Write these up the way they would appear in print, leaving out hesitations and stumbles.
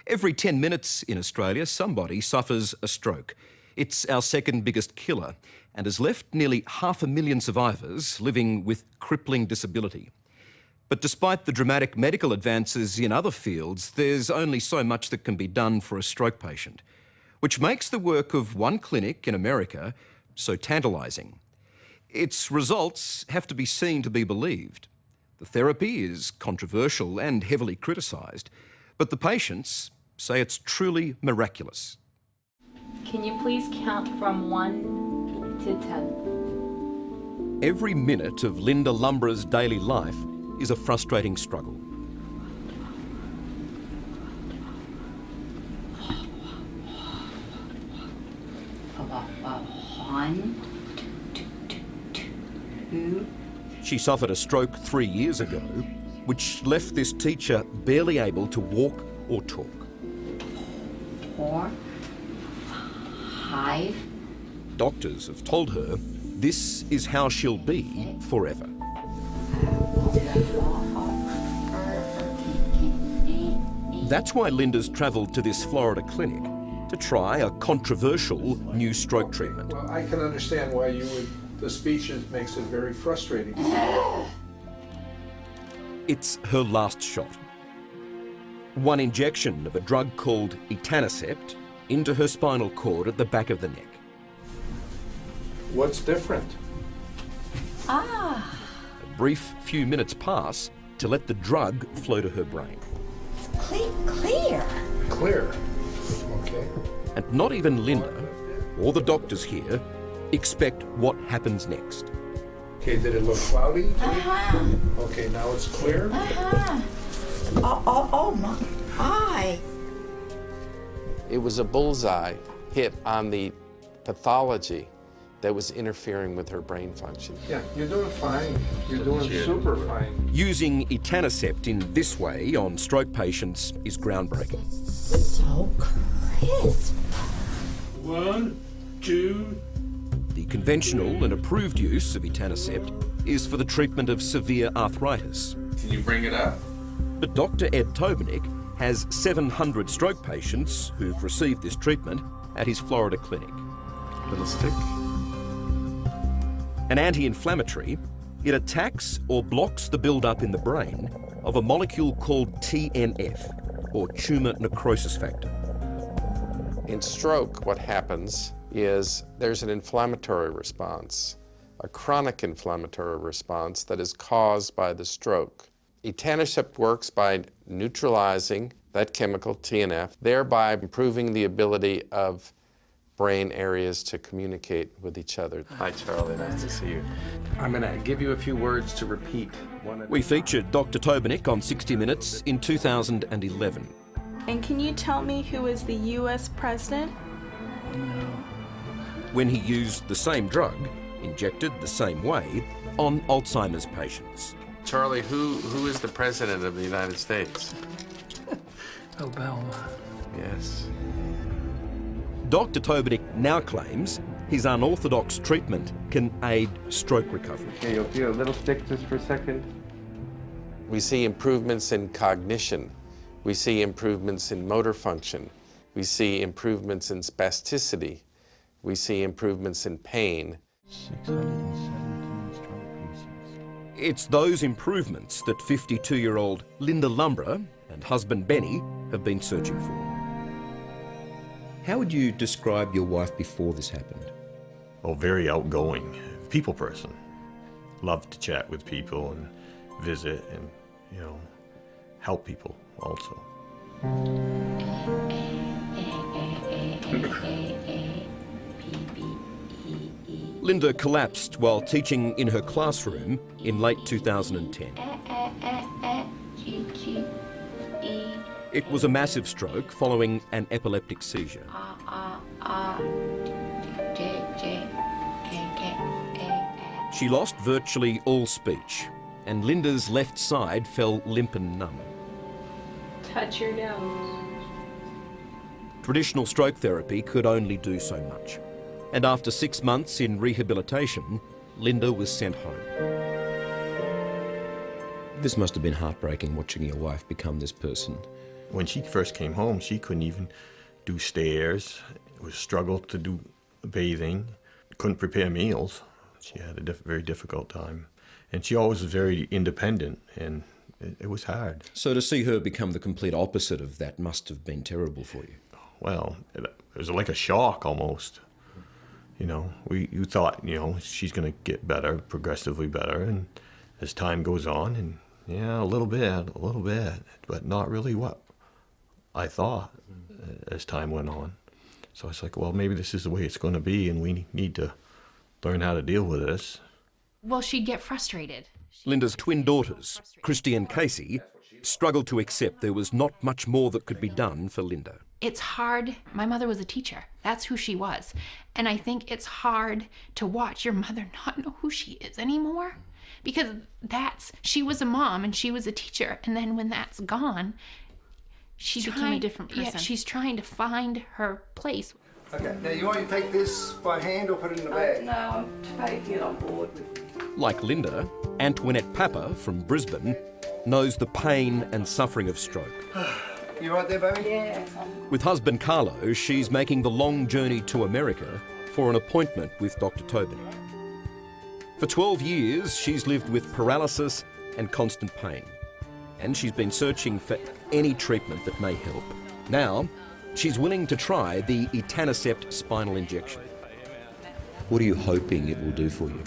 Every 10 minutes in Australia, somebody suffers a stroke. It's our second biggest killer and has left nearly 500,000 survivors living with crippling disability. But despite the dramatic medical advances in other fields, there's only so much that can be done for a stroke patient, which makes the work of one clinic in America so tantalising. Its results have to be seen to be believed. The therapy is controversial and heavily criticised, but the patients say it's truly miraculous. Can you please count from 1 to 10? Every minute of Linda Lumbra's daily life is a frustrating struggle. 1, 2. She suffered a stroke 3 years ago, which left this teacher barely able to walk or talk. 4, 5. Doctors have told her this is how she'll be forever. That's why Linda's travelled to this Florida clinic to try a controversial new stroke treatment. Well, I can understand why the speech makes it very frustrating. It's her last shot. One injection of a drug called etanercept into her spinal cord at the back of the neck. What's different? A brief few minutes pass to let the drug flow to her brain. Clear. Clear. Okay. And not even Linda or the doctors here expect what happens next. Okay, did it look cloudy? Okay, now it's clear. Oh my. It was a bullseye hit on the pathology that was interfering with her brain function. Yeah, you're doing fine. You're doing super fine. Using etanercept in this way on stroke patients is groundbreaking. So crisp. 1, 2. The conventional and approved use of etanercept is for the treatment of severe arthritis. Can you bring it up? But Dr. Ed Tobernick has 700 stroke patients who've received this treatment at his Florida clinic. Little stick. An anti-inflammatory, it attacks or blocks the build-up in the brain of a molecule called TNF, or tumour necrosis factor. In stroke, what happens is there's an inflammatory response, a chronic inflammatory response that is caused by the stroke. Etanercept works by neutralizing that chemical, TNF, thereby improving the ability of brain areas to communicate with each other. Hi, Charlie. Nice to see you. I'm going to give you a few words to repeat. We featured Dr. Tobernick on 60 Minutes in 2011. And can you tell me who is the U.S. president? When he used the same drug, injected the same way, on Alzheimer's patients. Charlie, who is the President of the United States? Obama. Yes. Dr. Tobernick now claims his unorthodox treatment can aid stroke recovery. Okay, you'll feel a little stick just for a second. We see improvements in cognition. We see improvements in motor function. We see improvements in spasticity. We see improvements in pain. 617 stroke cases. It's those improvements that 52-year-old Linda Lumbra and husband Benny have been searching for. How would you describe your wife before this happened? Oh, very outgoing, people person. Loved to chat with people and visit and, help people also. Linda collapsed while teaching in her classroom in late 2010. It was a massive stroke following an epileptic seizure. She lost virtually all speech, and Linda's left side fell limp and numb. Touch your nose. Traditional stroke therapy could only do so much. And after 6 months in rehabilitation, Linda was sent home. This must have been heartbreaking, watching your wife become this person. When she first came home, she couldn't even do stairs. It was a struggle to do bathing. Couldn't prepare meals. She had a very difficult time. And she always was very independent, and it was hard. So to see her become the complete opposite of that must have been terrible for you. Well, it was like a shock almost. You know, you thought, you know, she's going to get better, progressively better, and as time goes on, and yeah, a little bit, but not really what I thought as time went on. So it's like, well, maybe this is the way it's going to be, and we need to learn how to deal with this. Well, she'd get frustrated. Linda's twin daughters, Christy and Casey, struggled to accept there was not much more that could be done for Linda. It's hard. My mother was a teacher. That's who she was. And I think it's hard to watch your mother not know who she is anymore. Because she was a mom and she was a teacher. And then when that's gone, she became a different person. Yeah, she's trying to find her place. Okay, now you want to take this by hand or put it in the bag? No, I'm taking it on board with me. Like Linda, Antoinette Papa from Brisbane knows the pain and suffering of stroke. You right there, baby? Yes, With husband Carlo, she's making the long journey to America for an appointment with Dr. Tobenik. For 12 years, she's lived with paralysis and constant pain. And she's been searching for any treatment that may help. Now, she's willing to try the etanercept spinal injection. What are you hoping it will do for you?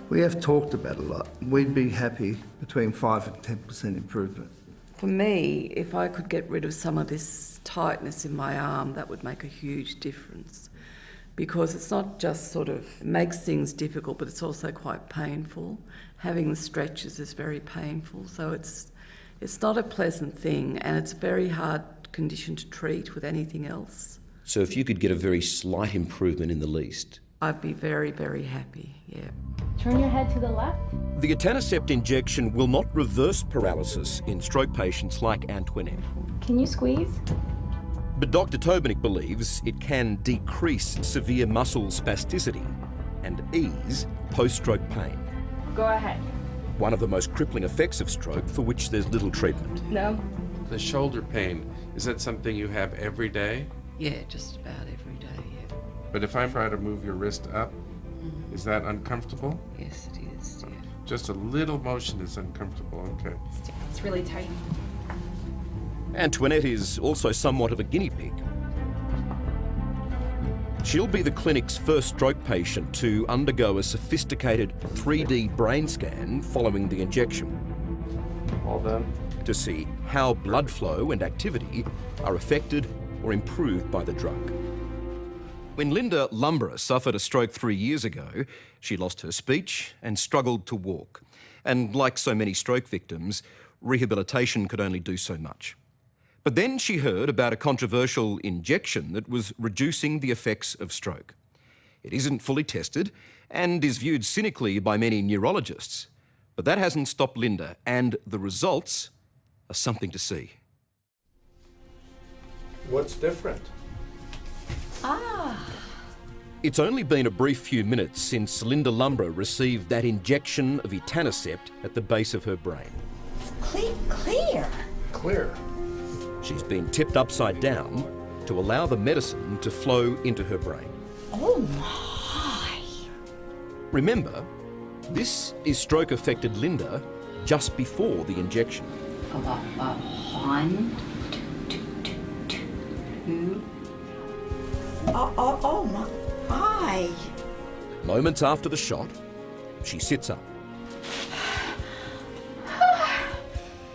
We have talked about it a lot. We'd be happy between 5 and 10% improvement. For me, if I could get rid of some of this tightness in my arm, that would make a huge difference. Because it's not just sort of makes things difficult, but it's also quite painful. Having the stretches is very painful, so it's not a pleasant thing, and it's a very hard condition to treat with anything else. So if you could get a very slight improvement in the least? I'd be very, very happy, yeah. Turn your head to the left. The etanercept injection will not reverse paralysis in stroke patients like Antoinette. Can you squeeze? But Dr. Tobenik believes it can decrease severe muscle spasticity and ease post-stroke pain. Go ahead. One of the most crippling effects of stroke for which there's little treatment. No. The shoulder pain, is that something you have every day? Yeah, just about every day, yeah. But if I try to move your wrist up, is that uncomfortable? Yes, it is, yeah. Just a little motion is uncomfortable, okay. It's really tight. Antoinette is also somewhat of a guinea pig. She'll be the clinic's first stroke patient to undergo a sophisticated 3D brain scan following the injection. All done. To see how blood flow and activity are affected or improved by the drug. When Linda Lumborough suffered a stroke 3 years ago, she lost her speech and struggled to walk. And like so many stroke victims, rehabilitation could only do so much. But then she heard about a controversial injection that was reducing the effects of stroke. It isn't fully tested and is viewed cynically by many neurologists. But that hasn't stopped Linda, and the results are something to see. What's different? It's only been a brief few minutes since Linda Lumborough received that injection of etanercept at the base of her brain. Clear. Clear. She's been tipped upside down to allow the medicine to flow into her brain. Oh my. Remember, this is stroke-affected Linda just before the injection. 1, 2. Oh my. Moments after the shot, she sits up.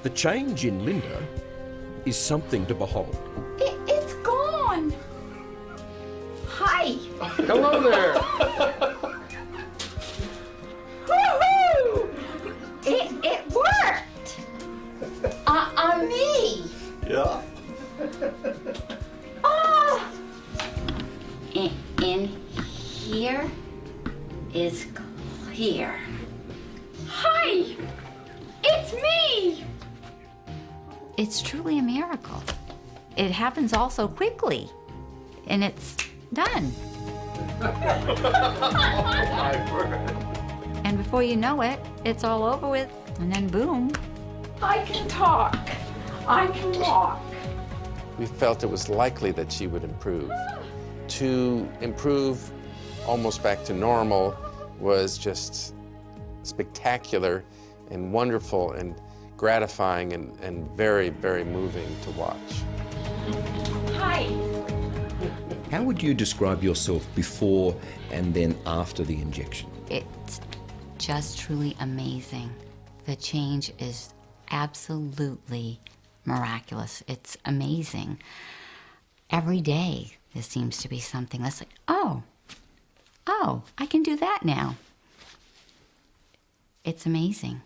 The change in Linda is something to behold. It's gone. Hi. Hello there. Woohoo! It worked. On me. Yeah. Oh. In here is clear. Hi. It's me. It's truly a miracle. It happens all so quickly, and it's done. And before you know it, it's all over with, and then boom. I can talk. I can walk. we felt it was likely that she would improve. To improve almost back to normal was just spectacular and wonderful and gratifying and very, very moving to watch. Hi. How would you describe yourself before and then after the injection? It's just truly amazing. The change is absolutely miraculous. It's amazing. Every day there seems to be something that's like, oh, I can do that now. It's amazing.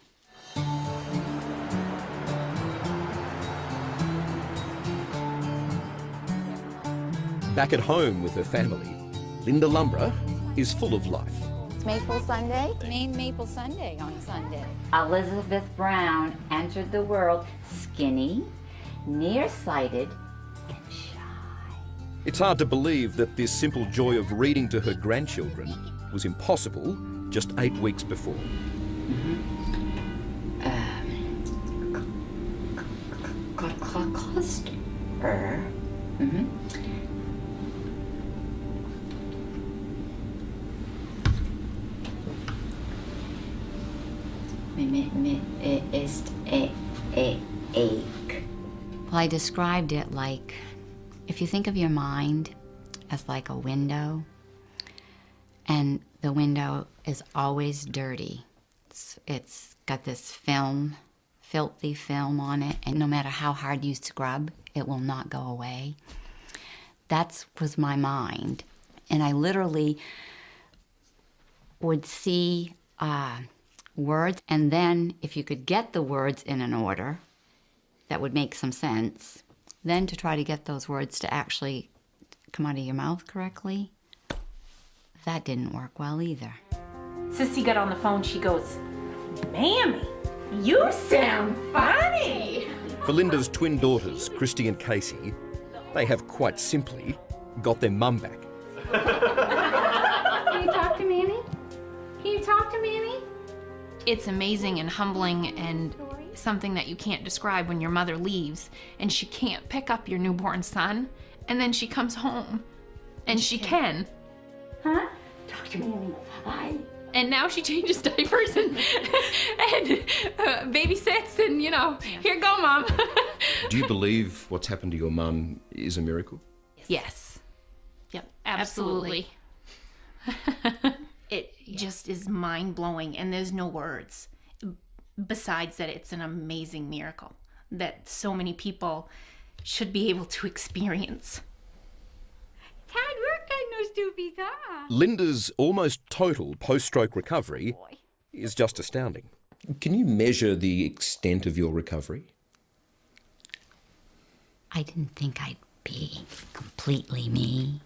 Back at home with her family, Linda Lumbra is full of life. It's Maple Sunday. Maple Sunday on Sunday. Elizabeth Brown entered the world skinny, nearsighted, and shy. It's hard to believe that this simple joy of reading to her grandchildren was impossible just 8 weeks before. Cluster. Ache. Well, I described it like, if you think of your mind as like a window, and the window is always dirty. It's got this film, filthy film on it, and no matter how hard you scrub, it will not go away. That was my mind. And I literally would see words, and then if you could get the words in an order that would make some sense, then to try to get those words to actually come out of your mouth correctly, that didn't work well either. Sissy got on the phone, she goes, "Mammy, you sound funny." For Linda's twin daughters, Christy and Casey, they have quite simply got their mum back. Can you talk to Mammy? Can you talk to Mammy? It's amazing and humbling and something that you can't describe when your mother leaves and she can't pick up your newborn son, and then she comes home and she can. Huh? Talk to Mammy. Hi. And now she changes diapers and babysits and, you know, here you go, Mom. Do you believe what's happened to your mum is a miracle? Yes. Yep, absolutely. It just is mind-blowing, and there's no words. Besides that, it's an amazing miracle that so many people should be able to experience. Hard work on no stupid car. Linda's almost total post-stroke recovery is just astounding. Can you measure the extent of your recovery? I didn't think I'd be completely me.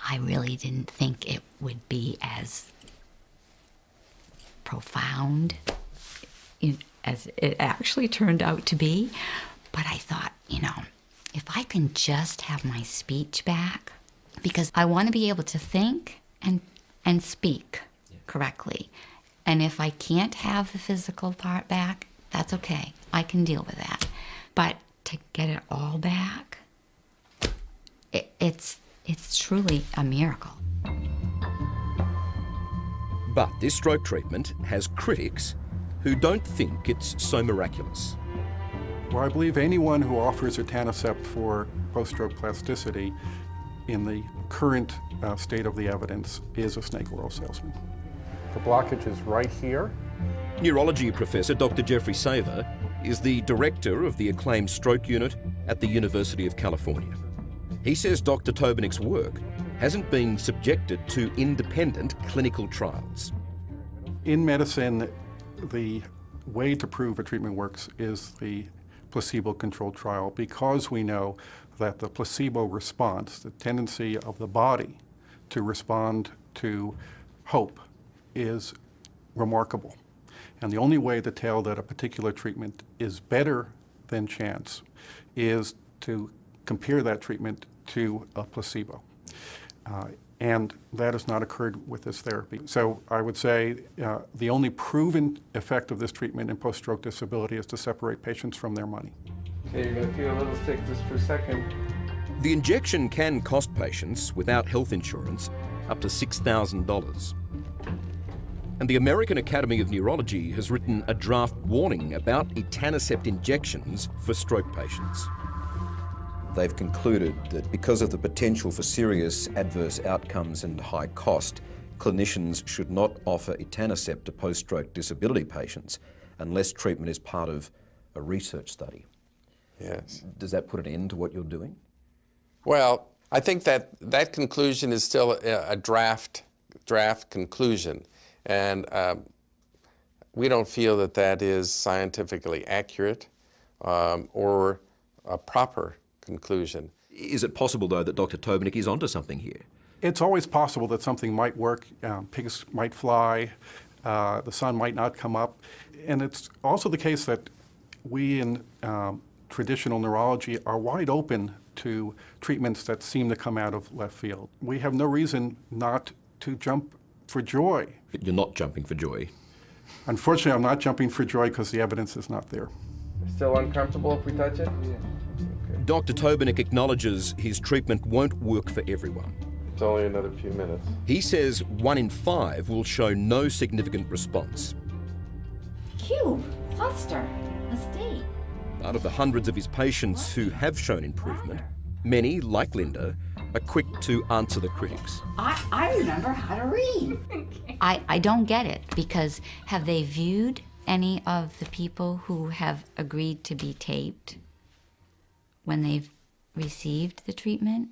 I really didn't think it would be as profound as it actually turned out to be. But I thought, you know, if I can just have my speech back, because I want to be able to think and speak correctly. And if I can't have the physical part back, that's okay. I can deal with that. But to get it all back, it's truly a miracle. But this stroke treatment has critics who don't think it's so miraculous. Well, I believe anyone who offers etanercept for post-stroke plasticity in the current state of the evidence is a snake oil salesman. The blockage is right here. Neurology professor Dr. Jeffrey Saver is the director of the acclaimed stroke unit at the University of California. He says Dr. Tobenik's work hasn't been subjected to independent clinical trials. In medicine, the way to prove a treatment works is the placebo-controlled trial, because we know that the placebo response, the tendency of the body to respond to hope, is remarkable. And the only way to tell that a particular treatment is better than chance is to compare that treatment to a placebo. And that has not occurred with this therapy. So I would say the only proven effect of this treatment in post-stroke disability is to separate patients from their money. Okay, you're gonna feel a little sick just for a second. The injection can cost patients without health insurance up to $6,000. And the American Academy of Neurology has written a draft warning about etanercept injections for stroke patients. They've concluded that because of the potential for serious adverse outcomes and high cost, clinicians should not offer etanercept to post-stroke disability patients unless treatment is part of a research study. Yes. Does that put an end to what you're doing? Well, I think that conclusion is still a draft conclusion, and we don't feel that is scientifically accurate or a proper conclusion. Is it possible, though, that Dr. Tobenik is onto something here? It's always possible that something might work. Pigs might fly, the sun might not come up. And it's also the case that we in traditional neurology are wide open to treatments that seem to come out of left field. We have no reason not to jump for joy. You're not jumping for joy. Unfortunately, I'm not jumping for joy because the evidence is not there. Still uncomfortable if we touch it? Yeah. Okay. Dr. Tobenik acknowledges his treatment won't work for everyone. It's only another few minutes. He says 1 in 5 will show no significant response. Cube, cluster, estate. Out of the hundreds of his patients who have shown improvement, many, like Linda, are quick to answer the critics. I remember how to read. I don't get it, because have they viewed any of the people who have agreed to be taped when they've received the treatment?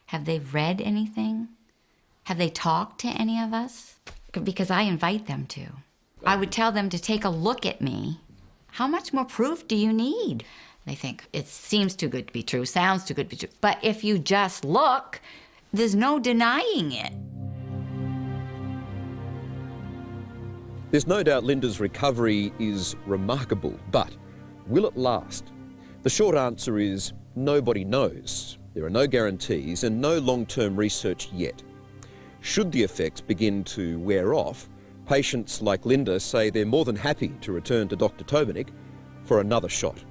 Have they read anything? Have they talked to any of us? Because I invite them to. I would tell them to take a look at me. How much more proof do you need? They think it seems too good to be true, sounds too good to be true. But if you just look, there's no denying it. There's no doubt Linda's recovery is remarkable, but will it last? The short answer is nobody knows. There are no guarantees and no long-term research yet. Should the effects begin to wear off, patients like Linda say they're more than happy to return to Dr. Tobenik for another shot.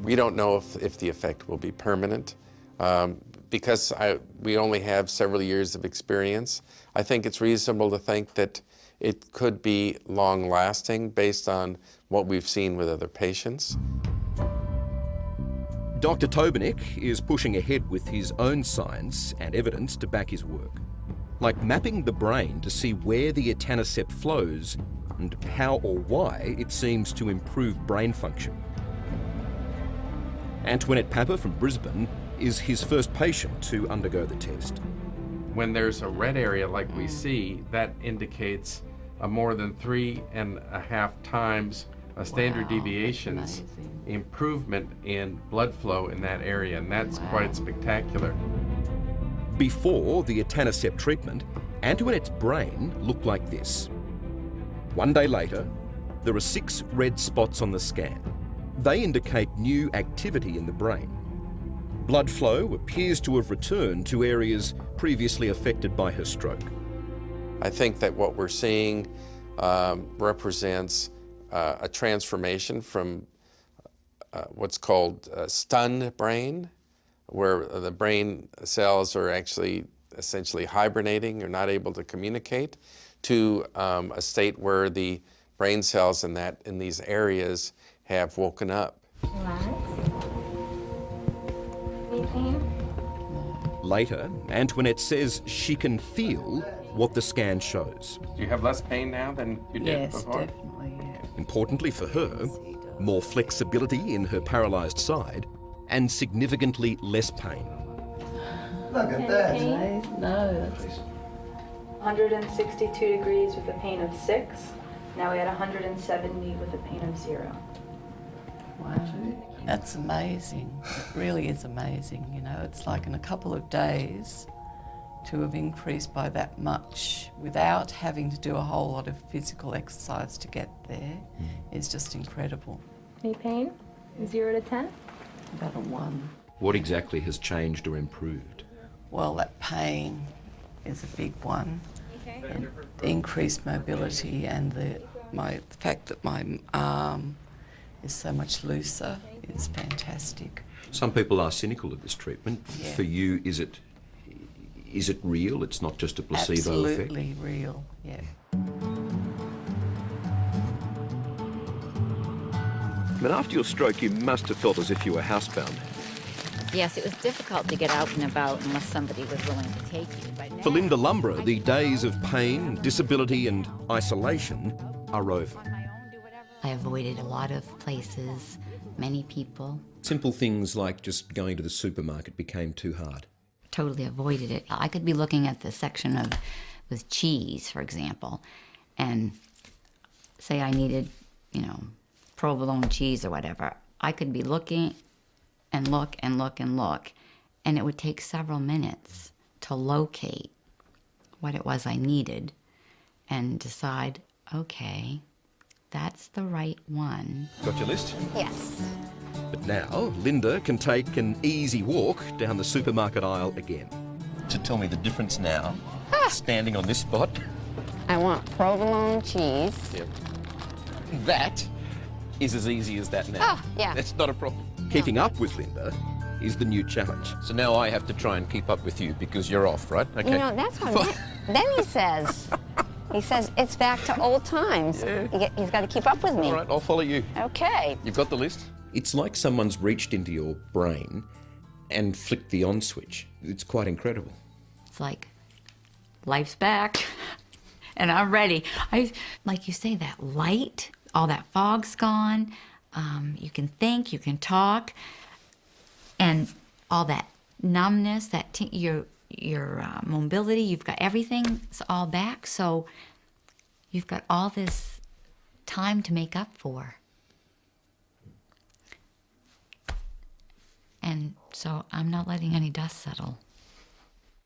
We don't know if the effect will be permanent. Because we only have several years of experience, I think it's reasonable to think that it could be long-lasting based on what we've seen with other patients. Dr. Tobenik is pushing ahead with his own science and evidence to back his work, like mapping the brain to see where the etanercept flows and how or why it seems to improve brain function. Antoinette Papa from Brisbane is his first patient to undergo the test. When there's a red area like we see, that indicates a more than 3.5 times a standard deviations improvement in blood flow in that area, and that's quite spectacular. Before the etanercept treatment, Antoinette's brain looked like this. 1 day later, there are 6 red spots on the scan. They indicate new activity in the brain. Blood flow appears to have returned to areas previously affected by her stroke. I think that what we're seeing represents a transformation from what's called stunned brain, where the brain cells are actually essentially hibernating or not able to communicate, to a state where the brain cells in these areas have woken up. Later, Antoinette says she can feel what the scan shows. Do you have less pain now than you did before? Yes, definitely, yeah. Importantly for her, more flexibility in her paralysed side and significantly less pain. Look at that. No, 162 degrees with a pain of 6. Now we had 170 with a pain of 0. wow. That's amazing. It really is amazing, you know. It's like in a couple of days to have increased by that much without having to do a whole lot of physical exercise to get there is just incredible. Any pain? 0 to 10? About a 1. What exactly has changed or improved? Well, that pain is a big one. And the increased mobility and the fact that my arm is so much looser. It's fantastic. Some people are cynical of this treatment. Yeah. For you, is it real? It's not just a placebo effect? Absolutely real, yeah. But after your stroke, you must have felt as if you were housebound. Yes, it was difficult to get out and about unless somebody was willing to take you. But now, For Linda Lumborough, the days of pain, disability and isolation are over. I avoided a lot of places, many people. Simple things like just going to the supermarket became too hard. Totally avoided it. I could be looking at the section with cheese, for example, and say I needed, provolone cheese or whatever. I could be looking and look and look and look, and it would take several minutes to locate what it was I needed and decide, okay, that's the right one. Got your list? Yes. But now, Linda can take an easy walk down the supermarket aisle again. To tell me the difference now, standing on this spot. I want provolone cheese. Yep. That is as easy as that now. Oh, yeah. That's not a problem. Keeping up with Linda is the new challenge. So now I have to try and keep up with you because you're off, right? Okay. That's what then he says. He says, it's back to old times. Yeah. He's got to keep up with me. All right, I'll follow you. Okay. You've got the list? It's like someone's reached into your brain and flicked the on switch. It's quite incredible. It's like, life's back, and I'm ready. Like you say, that light, all that fog's gone. You can think, you can talk, and all that numbness, your mobility, you've got everything's all back. So you've got all this time to make up for. And so I'm not letting any dust settle.